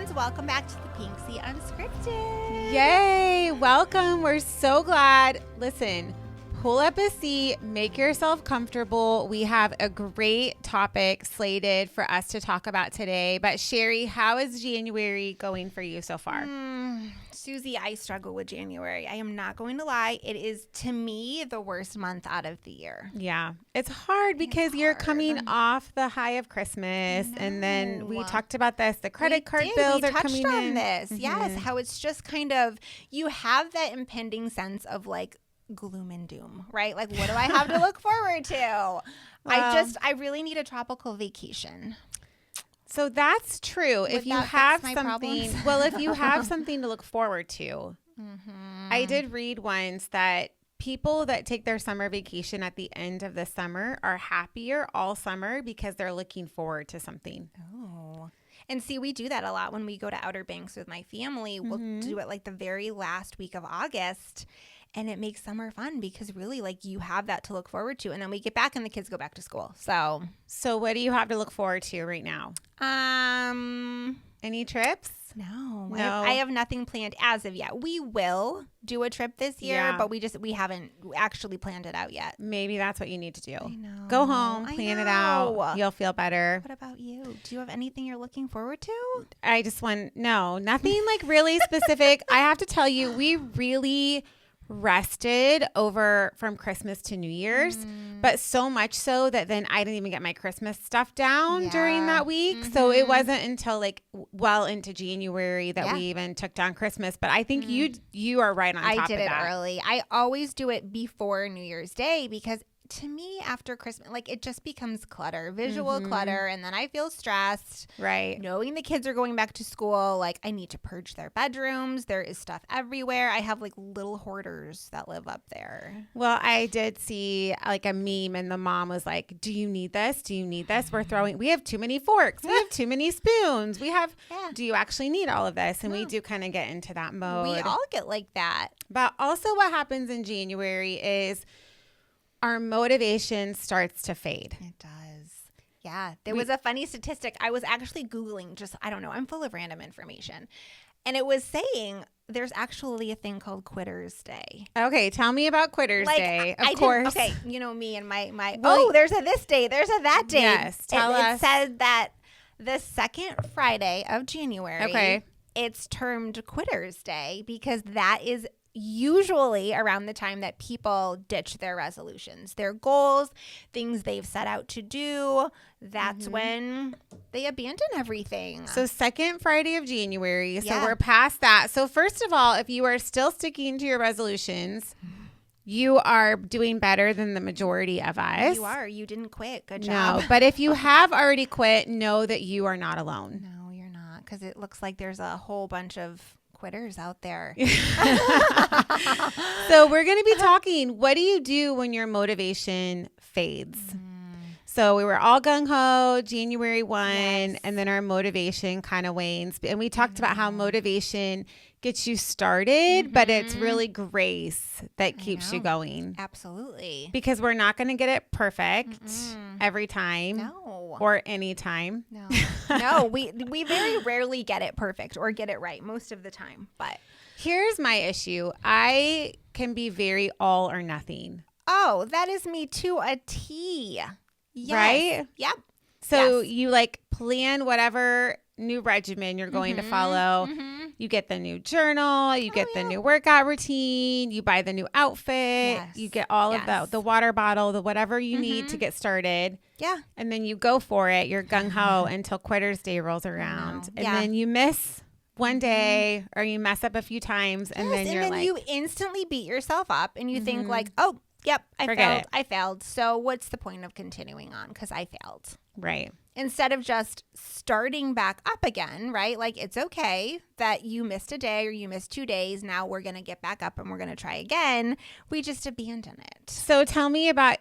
friends. Welcome back to the Pinksy Unscripted. Yay! Welcome. We're so glad. Listen, pull up a seat, make yourself comfortable. We have a great topic slated for us to talk about today. But Sherry, how is January going for you so far? Susie, I struggle with January. I am not going to lie. It is, to me, the worst month out of the year. Yeah, it's hard because you're coming off the high of Christmas, and then we talked about this. The credit card bills are coming in. We touched on this. Yes, how it's just kind of, you have that impending sense of like gloom and doom, right? Like, what do I have to look forward to? I really need a tropical vacation. So that's true. Would if you that have fix my something, problems? well, if you have something to look forward to, I did read once that people that take their summer vacation at the end of the summer are happier all summer because they're looking forward to something. Oh. And see, we do that a lot when we go to Outer Banks with my family. We'll do it like the very last week of August. And it makes summer fun because really, like, you have that to look forward to. And then we get back and the kids go back to school. So what do you have to look forward to right now? Any trips? No. I have nothing planned as of yet. We will do a trip this year, but we haven't actually planned it out yet. Maybe that's what you need to do. I know. Go home, plan it out. You'll feel better. What about you? Do you have anything you're looking forward to? Nothing like really specific. I have to tell you, we really rested over from Christmas to New Year's, but so much so that then I didn't even get my Christmas stuff down during that week. So it wasn't until like well into January that we even took down Christmas. But I think you are right on top of that. I did it early. I always do it before New Year's Day because to me, after Christmas, like, it just becomes clutter, visual clutter, and then I feel stressed. Right. Knowing the kids are going back to school, like, I need to purge their bedrooms. There is stuff everywhere. I have, like, little hoarders that live up there. Well, I did see, like, a meme, and the mom was like, do you need this? Do you need this? We have too many forks. We have too many spoons. Do you actually need all of this? And we do kind of get into that mode. We all get like that. But also what happens in January is our motivation starts to fade. It does. Yeah. There was a funny statistic. I was actually Googling I'm full of random information. And it was saying there's actually a thing called Quitter's Day. Okay. Tell me about Quitter's Day. Of course. Okay. You know me and there's a this day. There's a that day. Yes. Tell us. It said that the second Friday of January, it's termed Quitter's Day because that is usually around the time that people ditch their resolutions, their goals, things they've set out to do. That's when they abandon everything. So second Friday of January. So we're past that. So first of all, if you are still sticking to your resolutions, you are doing better than the majority of us. You are. You didn't quit. Good job. No, but if you have already quit, know that you are not alone. No, you're not, because it looks like there's a whole bunch of quitters out there. So we're going to be talking, what do you do when your motivation fades? So we were all gung-ho January 1, and then our motivation kind of wanes. And we talked about how motivation gets you started, but it's really grace that keeps you going. Absolutely. Because we're not going to get it perfect every time. No. Or any time. No, we very rarely get it perfect or get it right most of the time. But here's my issue. I can be very all or nothing. Oh, that is me to a T. Yes. Right? Yep. So you like plan whatever new regimen you're going to follow. You get the new journal, you get the new workout routine, you buy the new outfit, you get all of the water bottle, the whatever you need to get started. Yeah. And then you go for it. You're gung-ho until Quitter's Day rolls around. And then you miss one day or you mess up a few times and then you're like, you instantly beat yourself up and you think like, oh, yep, I failed. So what's the point of continuing on? Because I failed. Right. Instead of just starting back up again, right? Like, it's okay that you missed a day or you missed 2 days. Now we're going to get back up and we're going to try again. We just abandon it. So tell me about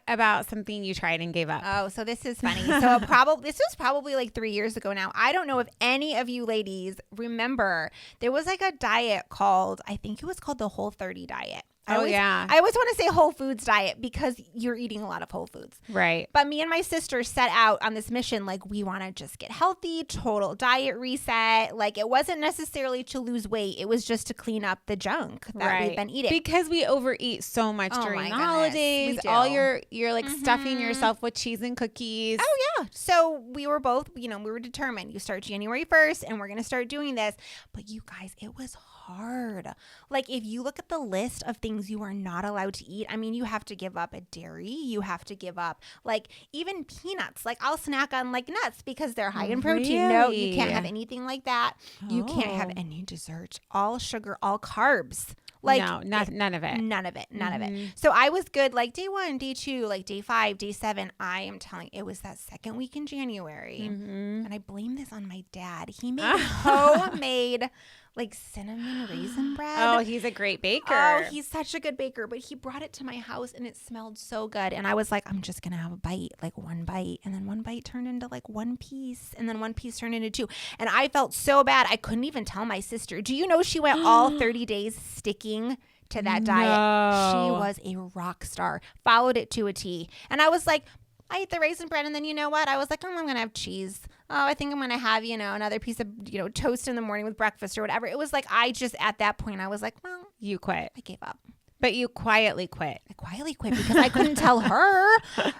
something you tried and gave up. Oh, so this is funny. So this was probably like 3 years ago now. I don't know if any of you ladies remember, there was like a diet called, I think it was called the Whole 30 diet. I always want to say whole foods diet because you're eating a lot of whole foods. Right. But me and my sister set out on this mission. Like, we want to just get healthy, total diet reset. Like, it wasn't necessarily to lose weight. It was just to clean up the junk that we've been eating. Because we overeat so much during the holidays. All you're like stuffing yourself with cheese and cookies. Oh, yeah. So we were both, we were determined. You start January 1st and we're going to start doing this. But you guys, it was hard. Like, if you look at the list of things you are not allowed to eat, I mean, you have to give up a dairy. You have to give up, like, even peanuts. Like, I'll snack on, like, nuts because they're high in protein. Really? No, you can't have anything like that. You can't have any desserts. All sugar, all carbs. Like, no, none of it. None of it. So I was good, like, day 1, day 2, like, day 5, day 7. I am telling you, it was that second week in January. And I blame this on my dad. He made homemade, like, cinnamon raisin bread. Oh, he's a great baker. Oh, he's such a good baker. But he brought it to my house and it smelled so good. And I was like, I'm just going to have a bite, like one bite. And then one bite turned into like one piece. And then one piece turned into 2. And I felt so bad. I couldn't even tell my sister. Do you know she went all 30 days sticking to that diet? She was a rock star. Followed it to a T. And I was like, I ate the raisin bread, and then you know what? I was like, I'm going to have cheese. Oh, I think I'm going to have, another piece of, toast in the morning with breakfast or whatever. It was like, I just, at that point, I was like, well. You quit. I gave up. But you quietly quit. I quietly quit because I couldn't tell her,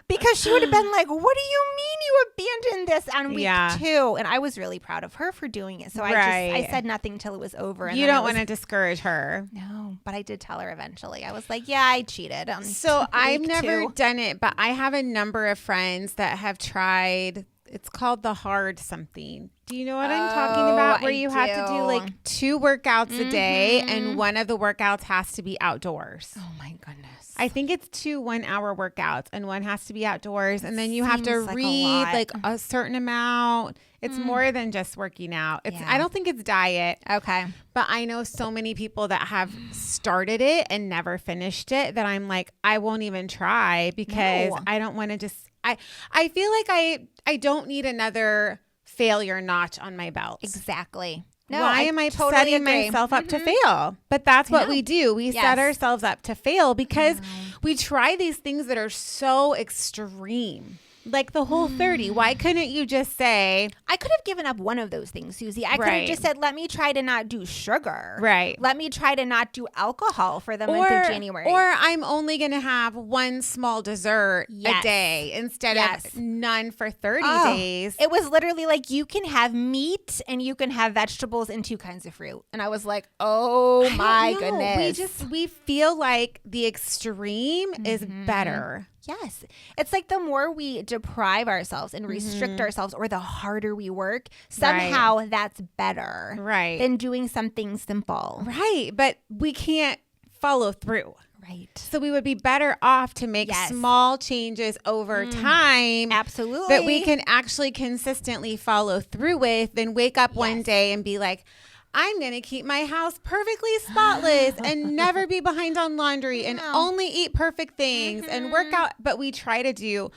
because she would have been like, what do you mean you abandoned this on week 2? And I was really proud of her for doing it. So I said nothing till it was over. And you don't want to discourage her. No, but I did tell her eventually. I was like, yeah, I cheated. So I've never done it, but I have a number of friends that have tried. It's called the hard something. Do you know what I'm talking about? Where you have to do like 2 workouts a day, and one of the workouts has to be outdoors. Oh my goodness. I think it's 2 1-hour workouts, and one has to be outdoors, and then you have to read like a certain amount. It's more than just working out. I don't think it's diet. Okay. But I know so many people that have started it and never finished it that I'm like, I won't even try because I don't want to just, I feel like I don't need another failure notch on my belt. Exactly. No, why am I setting myself up to fail? But that's what we do. We set ourselves up to fail because we try these things that are so extreme. Like the Whole 30. Why couldn't you just say... I could have given up one of those things, Susie. I could have just said, let me try to not do sugar. Right. Let me try to not do alcohol for the month of January. Or I'm only going to have one small dessert a day instead of none for 30 days. It was literally like, you can have meat and you can have vegetables and 2 kinds of fruit. And I was like, oh my goodness. We feel like the extreme is better. Yes. It's like the more we deprive ourselves and restrict ourselves, or the harder we work, somehow that's better than doing something simple. Right. But we can't follow through. Right. So we would be better off to make small changes over time. Absolutely. That we can actually consistently follow through with than wake up one day and be like, I'm going to keep my house perfectly spotless and never be behind on laundry and only eat perfect things and work out. But we try to do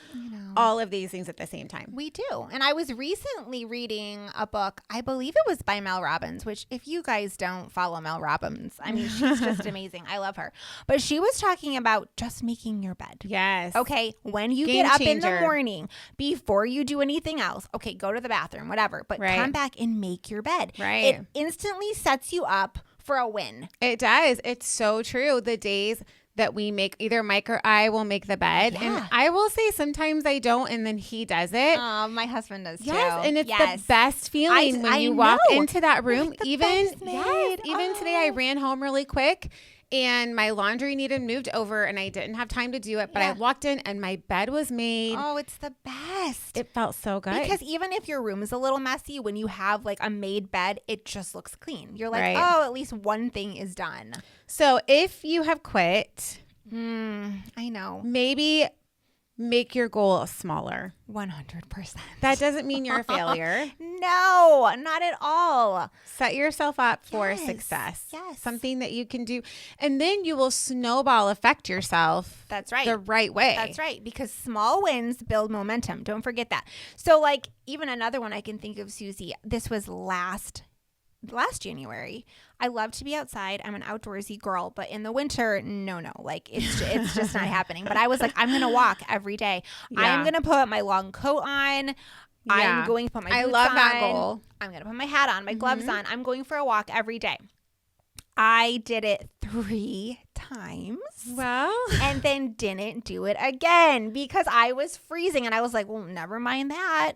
all of these things at the same time. We do. And I was recently reading a book, I believe it was by Mel Robbins, which if you guys don't follow Mel Robbins, I mean, she's just amazing. I love her. But she was talking about just making your bed. Yes. Okay. When you get up in the morning, before you do anything else, okay, go to the bathroom, whatever, but come back and make your bed. Right. It instantly sets you up for a win. It does. It's so true. The days that we make, either Mike or I will make the bed. And I will say sometimes I don't, and then he does it. Oh, my husband does too. Yes, and it's the best feeling when you walk into that room. Even today I ran home really quick and my laundry needed moved over and I didn't have time to do it, but I walked in and my bed was made. Oh, it's the best. It felt so good. Because even if your room is a little messy, when you have like a made bed, it just looks clean. You're like, oh, at least one thing is done. So if you have quit, I know. Maybe make your goal smaller. 100%. That doesn't mean you're a failure. No, not at all. Set yourself up for success. Yes. Something that you can do. And then you will snowball effect yourself. That's right. The right way. That's right. Because small wins build momentum. Don't forget that. So like even another one I can think of, Susie, this was last last January. I love to be outside. I'm an outdoorsy girl, but in the winter, no. Like it's just not happening. But I was like, I'm going to walk every day. I am going to put my long coat on. Yeah. I'm going to put my boots on. I love that goal. I'm going to put my hat on, my gloves on. I'm going for a walk every day. I did it 3 times. Well, and then didn't do it again because I was freezing and I was like, well, never mind that.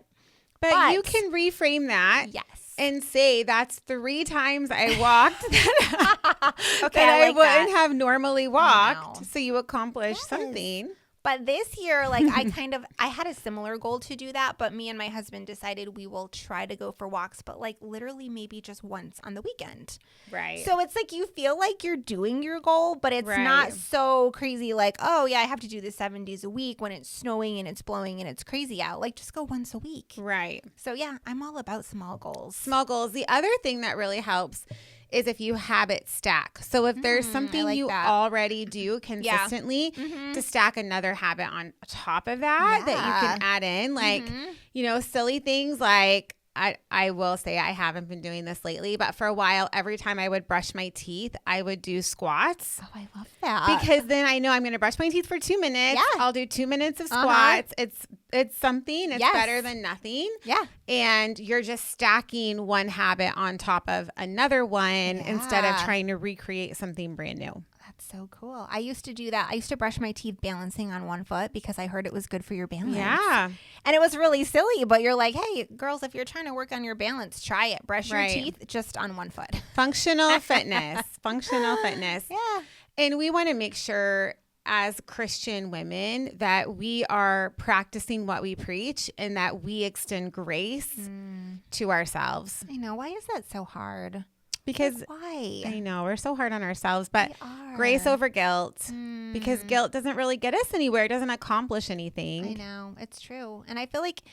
But you can reframe that. Yes. And say that's 3 times I walked that I wouldn't have normally walked. So you accomplished something. But this year, like I had a similar goal to do that, but me and my husband decided we will try to go for walks, but like literally maybe just once on the weekend. Right. So it's like you feel like you're doing your goal, but it's not so crazy like, oh yeah, I have to do this 7 days a week when it's snowing and it's blowing and it's crazy out. Like just go once a week. Right. So yeah, I'm all about small goals. Small goals. The other thing that really helps is if you habit stack. So if there's something you already do consistently, to stack another habit on top of that that you can add in, like, silly things like, I will say I haven't been doing this lately, but for a while, every time I would brush my teeth, I would do squats. Oh, I love that. Because then I know I'm going to brush my teeth for 2 minutes. Yeah. I'll do 2 minutes of squats. It's something. It's better than nothing. Yeah. And you're just stacking one habit on top of another one instead of trying to recreate something brand new. That's so cool. I used to do that. I used to brush my teeth balancing on one foot because I heard it was good for your balance. Yeah. And it was really silly, but you're like, hey, girls, if you're trying to work on your balance, try it. Brush your teeth just on one foot. Functional fitness. Functional fitness. Yeah. And we want to make sure as Christian women that we are practicing what we preach and that we extend grace to ourselves. I know. Why is that so hard? Because why? I know we're so hard on ourselves, but grace over guilt, because guilt doesn't really get us anywhere. It doesn't accomplish anything. I know, it's true. And I feel like,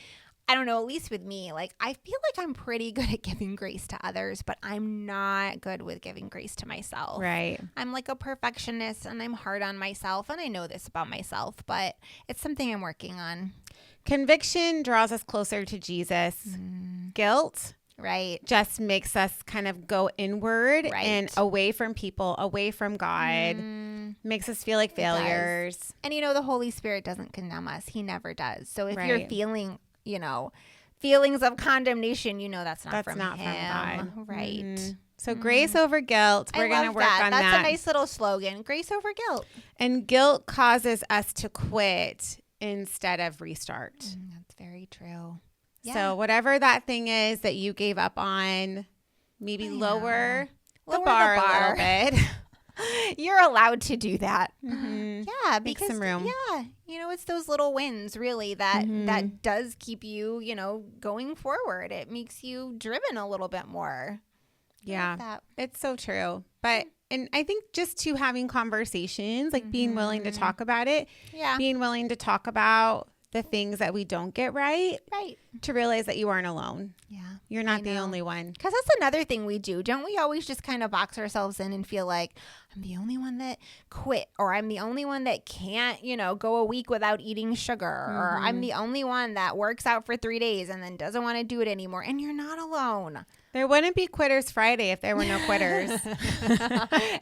I don't know, at least with me, like I feel like I'm pretty good at giving grace to others, but I'm not good with giving grace to myself. Right. I'm like a perfectionist and I'm hard on myself. And I know this about myself, but it's something I'm working on. Conviction draws us closer to Jesus. Guilt just makes us kind of go inward and away from people, away from God, makes us feel like failures. And the Holy Spirit doesn't condemn us. He never does. So if you're feeling, feelings of condemnation, that's not from him. God. Right. So grace over guilt. We're going to work on that. That's a nice little slogan. Grace over guilt. And guilt causes us to quit instead of restart. That's very true. Yeah. So whatever that thing is that you gave up on, maybe lower the bar a little bit. You're allowed to do that. Yeah, because make some room. Yeah, it's those little wins really that does keep you, going forward. It makes you driven a little bit more. Yeah, it's so true. But and I think just to having conversations, like being willing to talk about it. Yeah, being willing to talk about the things that we don't get right. To realize that you aren't alone. Yeah. You're not the only one. Because that's another thing we do. Don't we always just kind of box ourselves in and feel like I'm the only one that quit, or I'm the only one that can't, go a week without eating sugar, or I'm the only one that works out for 3 days and then doesn't want to do it anymore. And you're not alone. There wouldn't be Quitters Friday if there were no quitters.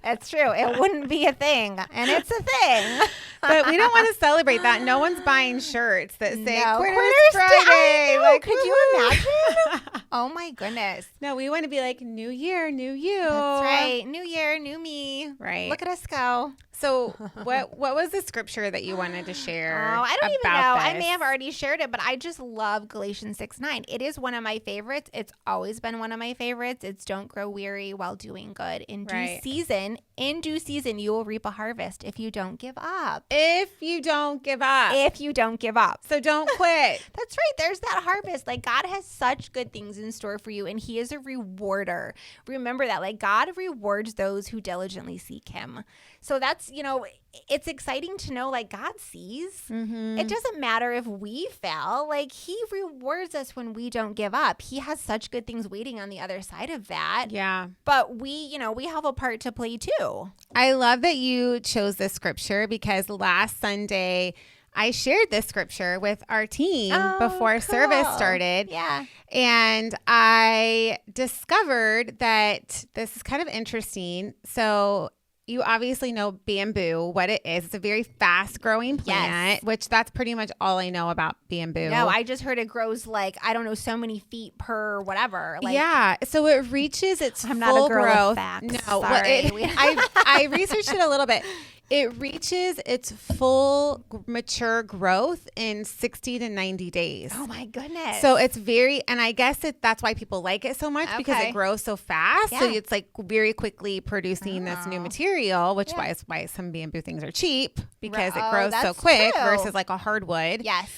It's true. It wouldn't be a thing. And it's a thing. But we don't want to celebrate that. No one's buying shirts that say Quitters Friday. Like, could you imagine? Oh, my goodness. No, we want to be like, new year, new you. That's right. New year, new me. Right. Look at us go. So what was the scripture that you wanted to share? Oh, I don't even know. I may have already shared it, but I just love Galatians 6:9. It is one of my favorites. It's always been one of my favorites. It's don't grow weary while doing good. In due season, you will reap a harvest if you don't give up. If you don't give up. So don't quit. That's right. There's that harvest. Like God has such good things in store for you, and he is a rewarder. Remember that. Like God rewards those who diligently seek him. So that's, it's exciting to know like God sees. It doesn't matter if we fail. Like he rewards us when we don't give up. He has such good things waiting on the other side of that. Yeah. But we have a part to play too. I love that you chose this scripture because last Sunday I shared this scripture with our team before service started. Yeah. And I discovered that this is kind of interesting. So you obviously know bamboo, what it is. It's a very fast growing plant, which that's pretty much all I know about bamboo. No, I just heard it grows like, I don't know, so many feet per whatever. Like, yeah. So it reaches its I'm full not a girl growth. of facts. No, sorry. I researched it a little bit. It reaches its full mature growth in 60 to 90 days. Oh my goodness. So it's very, and I guess that's why people like it so much because it grows so fast. Yeah. So it's like very quickly producing this new material, which is why some bamboo things are cheap because it grows so quick versus like a hardwood. Yes.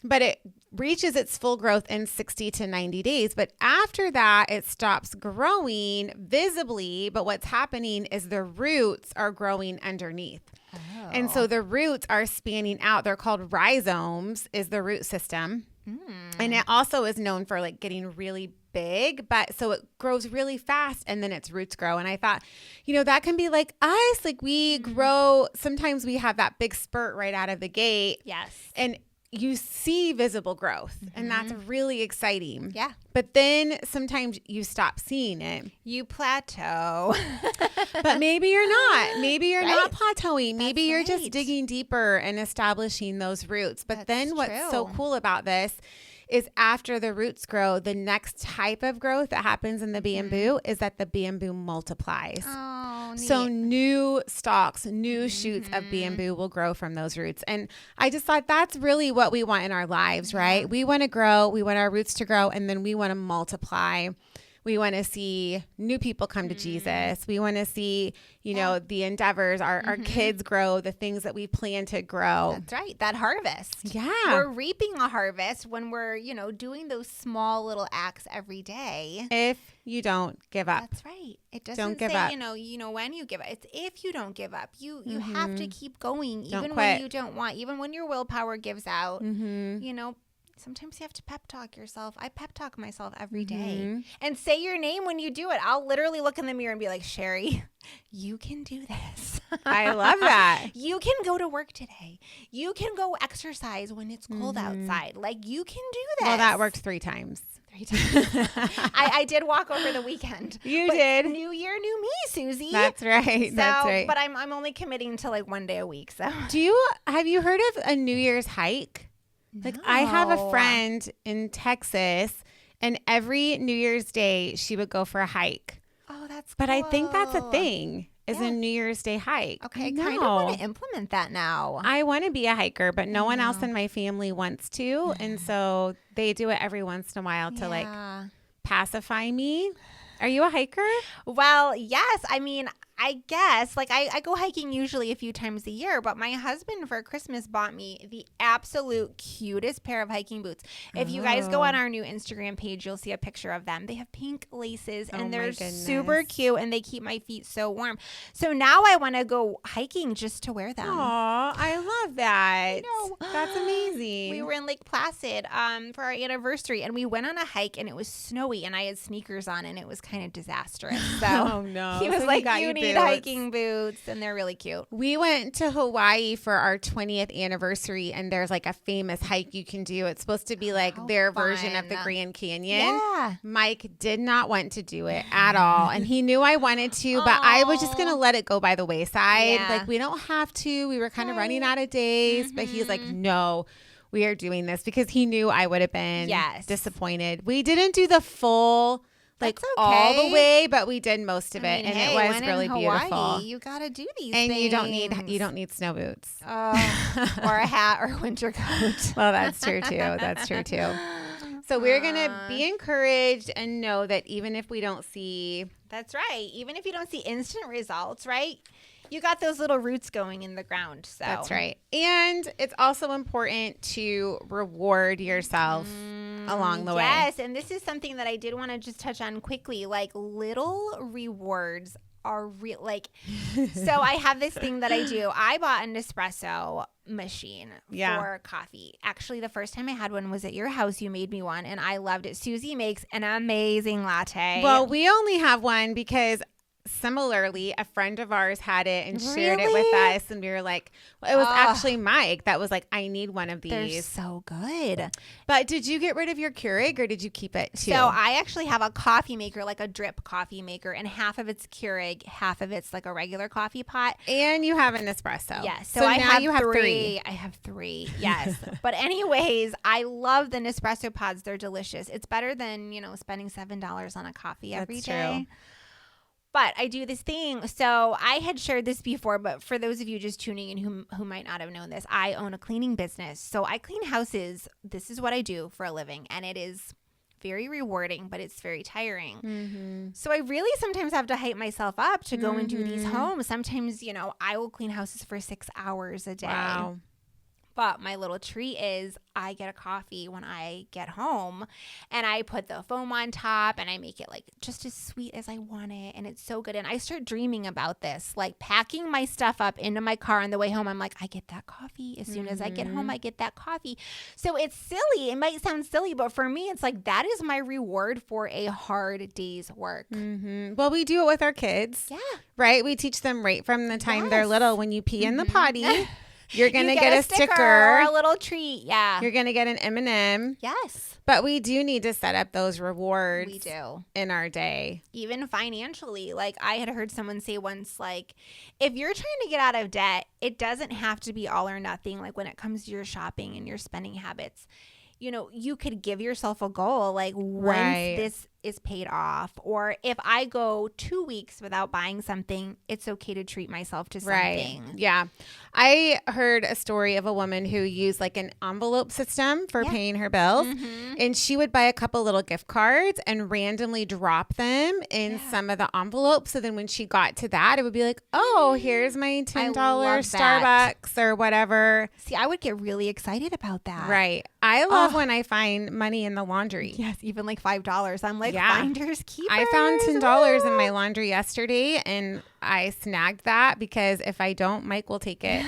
But it reaches its full growth in 60 to 90 days. But after that, it stops growing visibly. But what's happening is the roots are growing underneath. Oh. And so the roots are spanning out. They're called rhizomes is the root system. And it also is known for like getting really big, but so it grows really fast and then its roots grow. And I thought, that can be like us. Like we grow, sometimes we have that big spurt right out of the gate. Yes. And you see visible growth and that's really exciting. Yeah. But then sometimes you stop seeing it. You plateau. But maybe you're not. Maybe you're not Right? plateauing. Maybe you're just right. digging deeper and establishing those roots. But then what's so true. cool about this is after the roots grow, the next type of growth that happens in the bamboo is that the bamboo multiplies. Oh, neat. So new stalks, new shoots of bamboo will grow from those roots. And I just thought that's really what we want in our lives, right? We want to grow. We want our roots to grow. And then we want to multiply. We want to see new people come to Jesus. We want to see, the endeavors, our kids grow, the things that we plan to grow. That's right. That harvest. Yeah. We're reaping a harvest when we're, doing those small little acts every day. If you don't give up. That's right. It doesn't Don't give say, up. when you give up. It's if you don't give up. You have to keep going Don't even quit. when you don't want, even when your willpower gives out. Mm-hmm. Sometimes you have to pep talk yourself. I pep talk myself every day. And say your name when you do it. I'll literally look in the mirror and be like, Sherry, you can do this. I love that. You can go to work today. You can go exercise when it's cold outside. Like, you can do this. Well, that worked 3 times. 3 times. I did walk over the weekend. You did. New year, new me, Susie. That's right. So, That's right. But I'm only committing to like 1 day a week. So have you heard of a New Year's hike? Like I have a friend in Texas and every New Year's Day she would go for a hike. Oh, that's But cool. I think that's a thing is a New Year's Day hike. Okay, I kind of want to implement that now. I want to be a hiker, but no one else in my family wants to. And so they do it every once in a while to like pacify me. Are you a hiker? Well, yes. I mean, I guess like I go hiking usually a few times a year, but my husband for Christmas bought me the absolute cutest pair of hiking boots. If you guys go on our new Instagram page, you'll see a picture of them. They have pink laces and they're super cute and they keep my feet so warm. So now I want to go hiking just to wear them. Aw, I love that. I know. That's amazing. We were in Lake Placid for our anniversary and we went on a hike and it was snowy and I had sneakers on and it was kind of disastrous. So oh no. he was So like, got you need hiking boots and they're really cute. We went to Hawaii for our 20th anniversary and there's like a famous hike you can do. It's supposed to be like their version of the Grand Canyon. Yeah. Mike did not want to do it at all. And he knew I wanted to, but I was just going to let it go by the wayside. Yeah. Like we don't have to. We were kind of running out of days, but he's like, no, we are doing this because he knew I would have been disappointed. We didn't do the full all the way, but we did most of it, and it was really beautiful. You got to do these and things. you don't need snow boots or a hat or a winter coat. Well, that's true too. That's true too. So we're gonna be encouraged and know that even if we don't see, that's right. Even if you don't see instant results, right? You got those little roots going in the ground. So that's right. And it's also important to reward yourself along the way. Yes, and this is something that I did want to just touch on quickly. Like little rewards are real. Like, so I have this thing that I do. I bought an espresso machine for coffee. Actually, the first time I had one was at your house. You made me one, and I loved it. Susie makes an amazing latte. Well, we only have one because similarly, a friend of ours had it and shared it with us. And we were like, well, it was actually Mike that was like, I need one of these. They're so good. But did you get rid of your Keurig or did you keep it too? So I actually have a coffee maker, like a drip coffee maker, and half of it's Keurig, half of it's like a regular coffee pot. And you have an espresso. Yes. So I now have you have three. I have three. Yes. But anyways, I love the Nespresso pods. They're delicious. It's better than, spending $7 on a coffee every day. True. But I do this thing. So I had shared this before, but for those of you just tuning in who might not have known this, I own a cleaning business. So I clean houses. This is what I do for a living. And it is very rewarding, but it's very tiring. Mm-hmm. So I really sometimes have to hype myself up to go and do these homes. Sometimes, I will clean houses for 6 hours a day. Wow. But my little treat is I get a coffee when I get home, and I put the foam on top and I make it like just as sweet as I want it. And it's so good. And I start dreaming about this, like packing my stuff up into my car on the way home. I'm like, I get that coffee. As soon as I get home, I get that coffee. So it's silly. It might sound silly, but for me, it's like that is my reward for a hard day's work. Mm-hmm. Well, we do it with our kids. Yeah. Right? We teach them right from the time they're little. When you pee in the potty, you're going to get a sticker or a little treat. Yeah. You're going to get an M&M. Yes. But we do need to set up those rewards. We do. In our day. Even financially. Like I had heard someone say once, like, if you're trying to get out of debt, it doesn't have to be all or nothing. Like when it comes to your shopping and your spending habits, you could give yourself a goal. Like once this is paid off, or if I go 2 weeks without buying something, it's okay to treat myself to something. Right. Yeah. I heard a story of a woman who used like an envelope system for paying her bills, and she would buy a couple little gift cards and randomly drop them in some of the envelopes. So then when she got to that, it would be like, oh, here's my $10 Starbucks or whatever. See, I would get really excited about that. Right. I love when I find money in the laundry. Yes, even like $5. I'm like, finders keepers. I found $10 in my laundry yesterday, and I snagged that because if I don't, Mike will take it.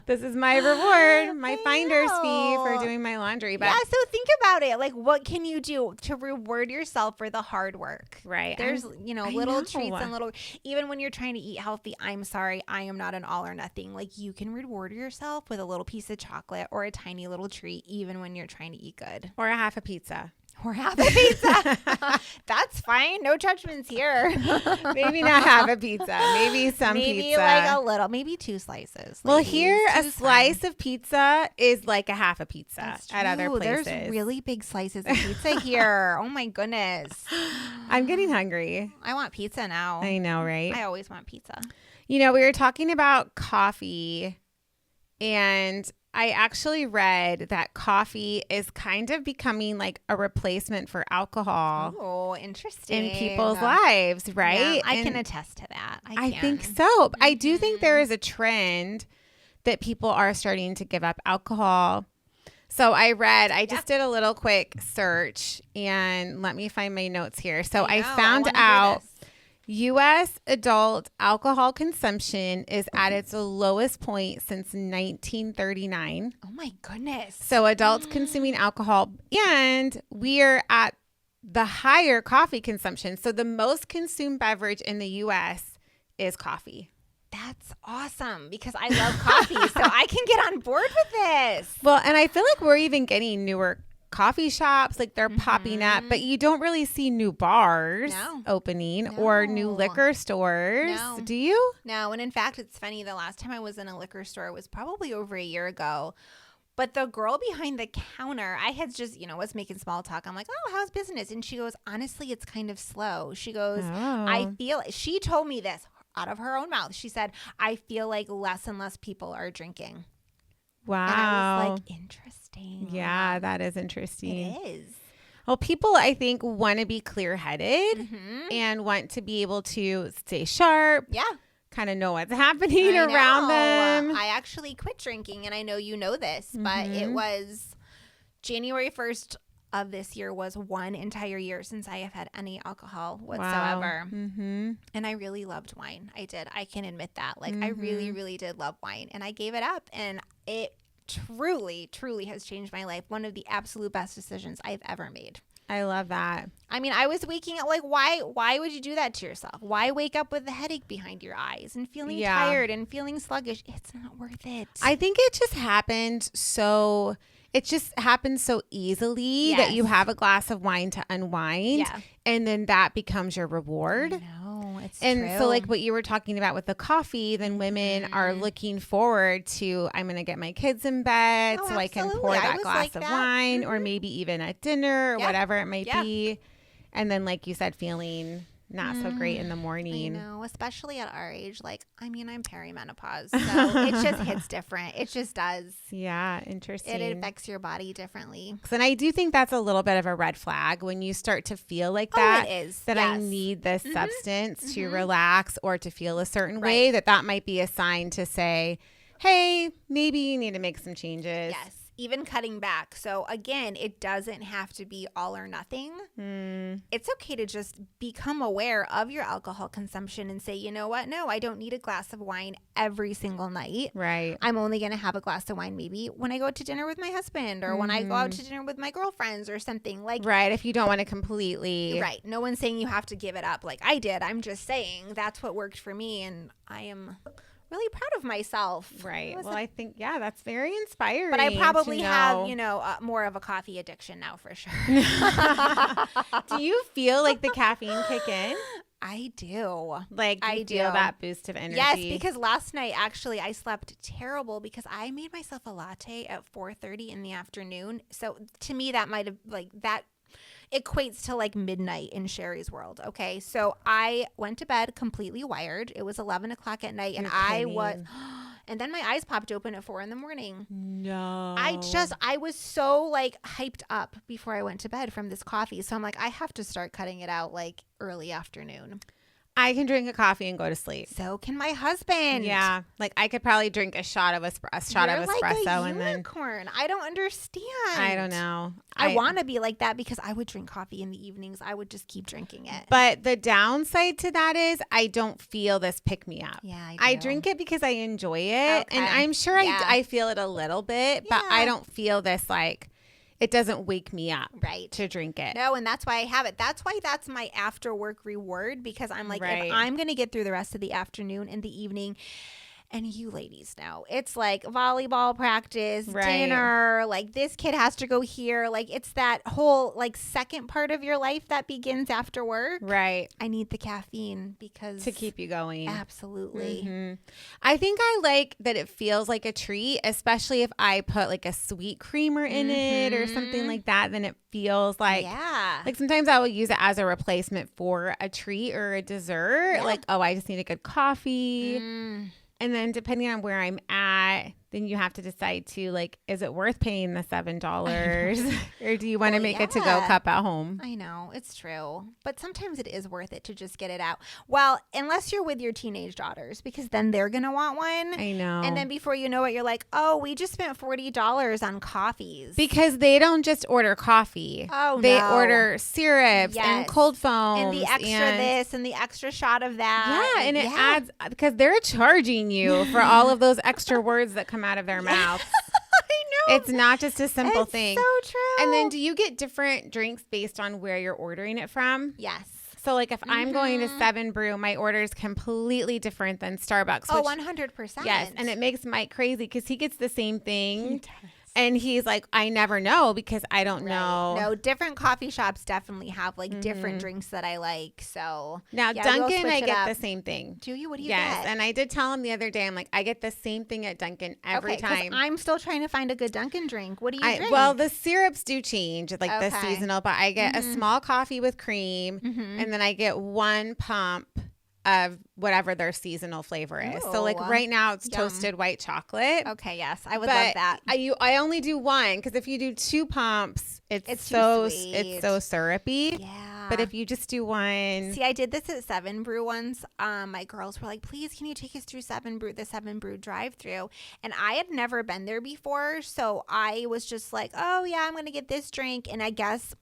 This is my reward, my finder's fee for doing my laundry. But so think about it. Like, what can you do to reward yourself for the hard work? Right. There's, little treats and little, even when you're trying to eat healthy, I'm sorry, I am not an all or nothing. Like, you can reward yourself with a little piece of chocolate or a tiny little treat, even when you're trying to eat good. Or a half a pizza. Or half a pizza. That's fine. No judgments here. Maybe not half a pizza. Maybe some pizza. Maybe like a little. Maybe 2 slices. Well, here a slice of pizza is like a half a pizza at other places. There's really big slices of pizza here. Oh my goodness. I'm getting hungry. I want pizza now. I know, right? I always want pizza. We were talking about coffee, and I actually read that coffee is kind of becoming like a replacement for alcohol. Oh, interesting. In people's lives, right? Yeah, I can attest to that. I think so. I do think there is a trend that people are starting to give up alcohol. So I just did a little quick search, and let me find my notes here. So I found out U.S. adult alcohol consumption is at its lowest point since 1939. Oh, my goodness. So adults consuming alcohol, and we are at the higher coffee consumption. So the most consumed beverage in the U.S. is coffee. That's awesome because I love coffee, so I can get on board with this. Well, and I feel like we're even getting newer coffee shops, like they're popping up, but you don't really see new bars opening or new liquor stores. No. Do you? No. And in fact, it's funny. The last time I was in a liquor store was probably over a year ago. But the girl behind the counter, I had just, was making small talk. I'm like, oh, how's business? And she goes, honestly, it's kind of slow. She goes, she told me this out of her own mouth. She said, I feel like less and less people are drinking. Wow. And I was like, interesting. Yeah, that is interesting. It is. Well, people, I think, want to be clear-headed and want to be able to stay sharp. Yeah. Kind of know what's happening around them. I actually quit drinking, and I know you know this, but it was January 1st of this year was one entire year since I have had any alcohol whatsoever. Wow. Mm-hmm. And I really loved wine. I did. I can admit that. Like, I really, really did love wine. And I gave it up. And it truly, truly has changed my life. One of the absolute best decisions I've ever made. I love that. I mean, I was waking up like, why would you do that to yourself? Why wake up with a headache behind your eyes and feeling tired and feeling sluggish? It's not worth it. I think it just happened so easily that you have a glass of wine to unwind and then that becomes your reward. No, it's and true. So like what you were talking about with the coffee, then women are looking forward to, I'm going to get my kids in bed so I can pour that glass of wine or maybe even at dinner or whatever it might be. And then like you said, feeling not so great in the morning. I know, especially at our age. Like, I mean, I'm perimenopause, so it just hits different. It just does. Yeah, interesting. It affects your body differently. And I do think that's a little bit of a red flag when you start to feel like that. It is. That I need this substance to relax or to feel a certain way. That might be a sign to say, hey, maybe you need to make some changes. Yes. Even cutting back. So again, it doesn't have to be all or nothing. It's okay to just become aware of your alcohol consumption and say, you know what? No, I don't need a glass of wine every single night. Right. I'm only going to have a glass of wine maybe when I go to dinner with my husband or when I go out to dinner with my girlfriends or something like. Right. If you don't want to completely. Right. No one's saying you have to give it up like I did. I'm just saying that's what worked for me. And I am really proud of myself. Right. Well, I think, that's very inspiring. But I probably have, more of a coffee addiction now for sure. Do you feel like the caffeine kick in? I do. Like I feel that boost of energy. Yes, because last night actually I slept terrible because I made myself a latte at 4:30 in the afternoon. So to me that might have that equates to like midnight in Sherry's world. Okay. So I went to bed completely wired. It was 11 o'clock at night and and then my eyes popped open at 4 a.m. No. I was so like hyped up before I went to bed from this coffee. So I'm like, I have to start cutting it out like early afternoon. I can drink a coffee and go to sleep. So can my husband. Yeah. Like I could probably drink a shot of espresso like a and unicorn. I don't understand. I don't know. I want to be like that because I would drink coffee in the evenings. I would just keep drinking it. But the downside to that is I don't feel this pick me up. Yeah, I drink it because I enjoy it. Okay. And I'm sure I feel it a little bit, but I don't feel this like it doesn't wake me up to drink it. No, and that's why I have it. That's why that's my after work reward because I'm like, if I'm going to get through the rest of the afternoon and the evening, and you ladies know, it's like volleyball practice, dinner, like this kid has to go here. Like it's that whole like second part of your life that begins after work. Right. I need the caffeine because to keep you going. Absolutely. Mm-hmm. I think I like that it feels like a treat, especially if I put like a sweet creamer in it or something like that. Then it feels like, like sometimes I will use it as a replacement for a treat or a dessert. Like, oh, I just need a good coffee. And then depending on where I'm at, then you have to decide to like, is it worth paying the $7 or do you want to make a to-go cup at home? I know, it's true. But sometimes it is worth it to just get it out. Well, unless you're with your teenage daughters, because then they're going to want one. I know. And then before you know it, you're like, oh, we just spent $40 on coffees. Because they don't just order coffee. Oh, they order syrups and cold foams. And the extra this and the extra shot of that. Yeah, and it adds, because they're charging you for all of those extra words that come out of their mouths. I know. It's not just a simple thing. So true. And then do you get different drinks based on where you're ordering it from? Yes. So like if I'm going to 7 Brew, my order is completely different than Starbucks. Oh, 100%. Yes. And it makes Mike crazy because he gets the same thing. He does. And he's like, I never know because I don't know. No, different coffee shops definitely have like different drinks that I like. So now Dunkin', I get the same thing. Do you? What do you get? Yes, and I did tell him the other day, I'm like, I get the same thing at Dunkin' every time. I'm still trying to find a good Dunkin' drink. What do you drink? Well, the syrups do change, like the seasonal, but I get a small coffee with cream, and then I get 1 pump of whatever their seasonal flavor is. So like right now it's toasted white chocolate. Okay, yes, I would love that. I only do 1 because if you do 2 pumps, it's so syrupy. Yeah. But if you just do 1, see, I did this at 7 Brew once. My girls were like, "Please, can you take us through the 7 Brew drive-through?" And I had never been there before, so I was just like, "Oh yeah, I'm gonna get this drink." And I guess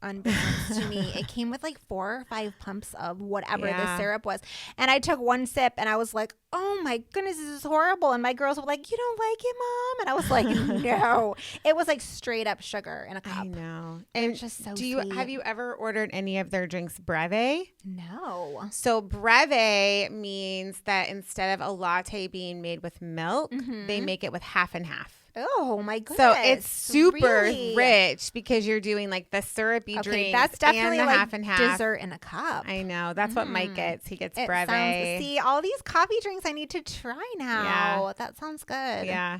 unbeknownst to me, it came with like 4 or 5 pumps of whatever the syrup was. And I took one sip and I was like, oh my goodness, this is horrible. And my girls were like, you don't like it, Mom? And I was like, no. It was like straight up sugar in a cup. I know. And it's just so sweet. Have you ever ordered any of their drinks breve? No. So breve means that instead of a latte being made with milk, they make it with half and half. Oh my goodness. So it's super rich because you're doing like the syrupy drink. That's definitely and the like half and half dessert in a cup. I know. That's what Mike gets. He gets breve. See, all these coffee drinks I need to try now. Yeah. That sounds good. Yeah.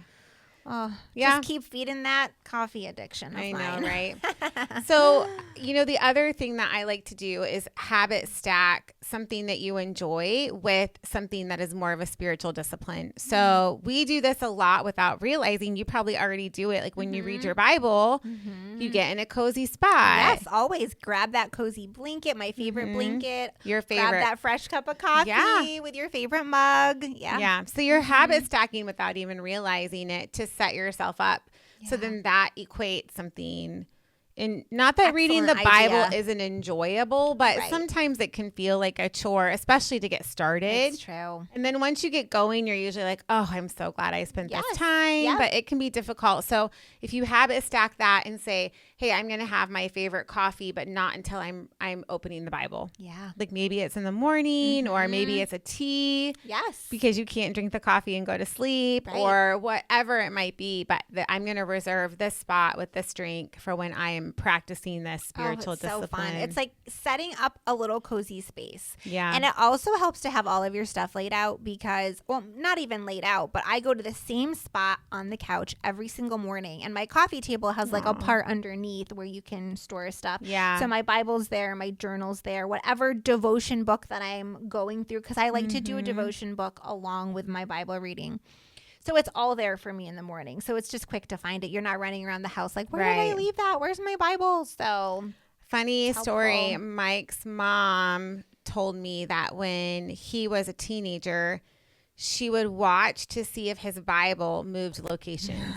Oh, just keep feeding that coffee addiction of mine. Know, right? So, the other thing that I like to do is habit stack something that you enjoy with something that is more of a spiritual discipline. So we do this a lot without realizing. You probably already do it. Like when you read your Bible, you get in a cozy spot. Yes, always grab that cozy blanket, my favorite blanket. Your favorite. Grab that fresh cup of coffee with your favorite mug. Yeah. Yeah. So you're habit stacking without even realizing it to set yourself up. Yeah. So then that equates something. And not that reading the Bible isn't enjoyable, but sometimes it can feel like a chore, especially to get started. It's true. And then once you get going, you're usually like, oh, I'm so glad I spent this time. But it can be difficult. So if you habit stack that and say, hey, I'm going to have my favorite coffee, but not until I'm opening the Bible. Yeah. Like maybe it's in the morning or maybe it's a tea. Yes. Because you can't drink the coffee and go to sleep or whatever it might be. But I'm going to reserve this spot with this drink for when I am practicing this spiritual discipline. So fun. It's like setting up a little cozy space. Yeah. And it also helps to have all of your stuff laid out because, well, not even laid out, but I go to the same spot on the couch every single morning. And my coffee table has like a part underneath where you can store stuff. Yeah. So my Bible's there, my journal's there, whatever devotion book that I'm going through, because I like to do a devotion book along with my Bible reading. So it's all there for me in the morning. So it's just quick to find it. You're not running around the house like, where did I leave that? Where's my Bible? So funny story. Mike's mom told me that when he was a teenager, she would watch to see if his Bible moved locations.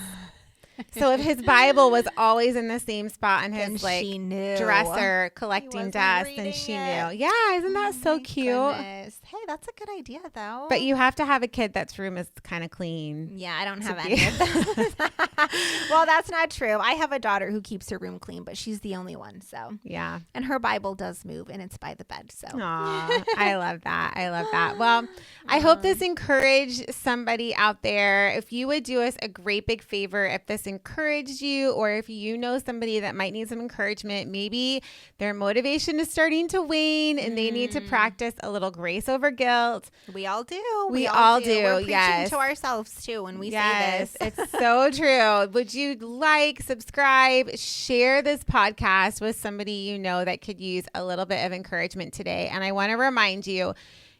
So if his Bible was always in the same spot on his dresser collecting dust, then she knew. Yeah, isn't that so cute? Goodness. Hey, that's a good idea though. But you have to have a kid that's room is kind of clean. Yeah, I don't have any of those. Well, that's not true. I have a daughter who keeps her room clean, but she's the only one. So yeah, and her Bible does move, and it's by the bed. So aw, I love that. I love that. Well, I hope this encouraged somebody out there. If you would do us a great big favor, if this encouraged you, or if you know somebody that might need some encouragement, maybe their motivation is starting to wane and they need to practice a little grace over guilt. We all do. We all do. We're preaching yes. to ourselves too when we say this. It's so true. Would you like, subscribe, share this podcast with somebody you know that could use a little bit of encouragement today? And I want to remind you,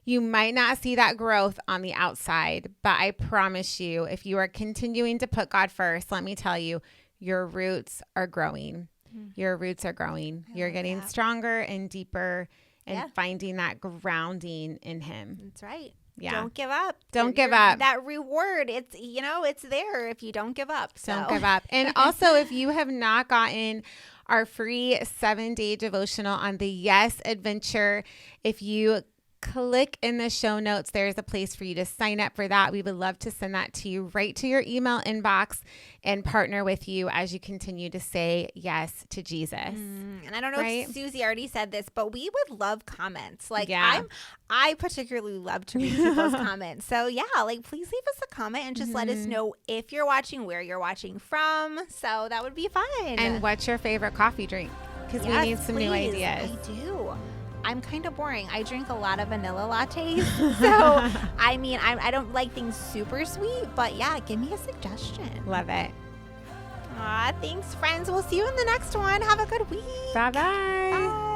you might not see that growth on the outside, but I promise you, if you are continuing to put God first, let me tell you, your roots are growing. Your roots are growing. You're getting stronger and deeper and finding that grounding in Him. That's right. Yeah. Don't give up. Don't give up. That reward, it's there if you don't give up. So. Don't give up. And also, if you have not gotten our free 7-day devotional on the Yes Adventure, if you click in the show notes, there's a place for you to sign up for that. We would love to send that to you right to your email inbox and partner with you as you continue to say yes to Jesus. And I don't know if Susie already said this, but we would love comments. Like I particularly love to read people's comments. So please leave us a comment and just let us know if you're watching, where you're watching from. So that would be fun. And what's your favorite coffee drink? Because we need some new ideas. I do. I'm kind of boring. I drink a lot of vanilla lattes. So, I don't like things super sweet, but give me a suggestion. Love it. Thanks, friends. We'll see you in the next one. Have a good week. Bye-bye. Bye.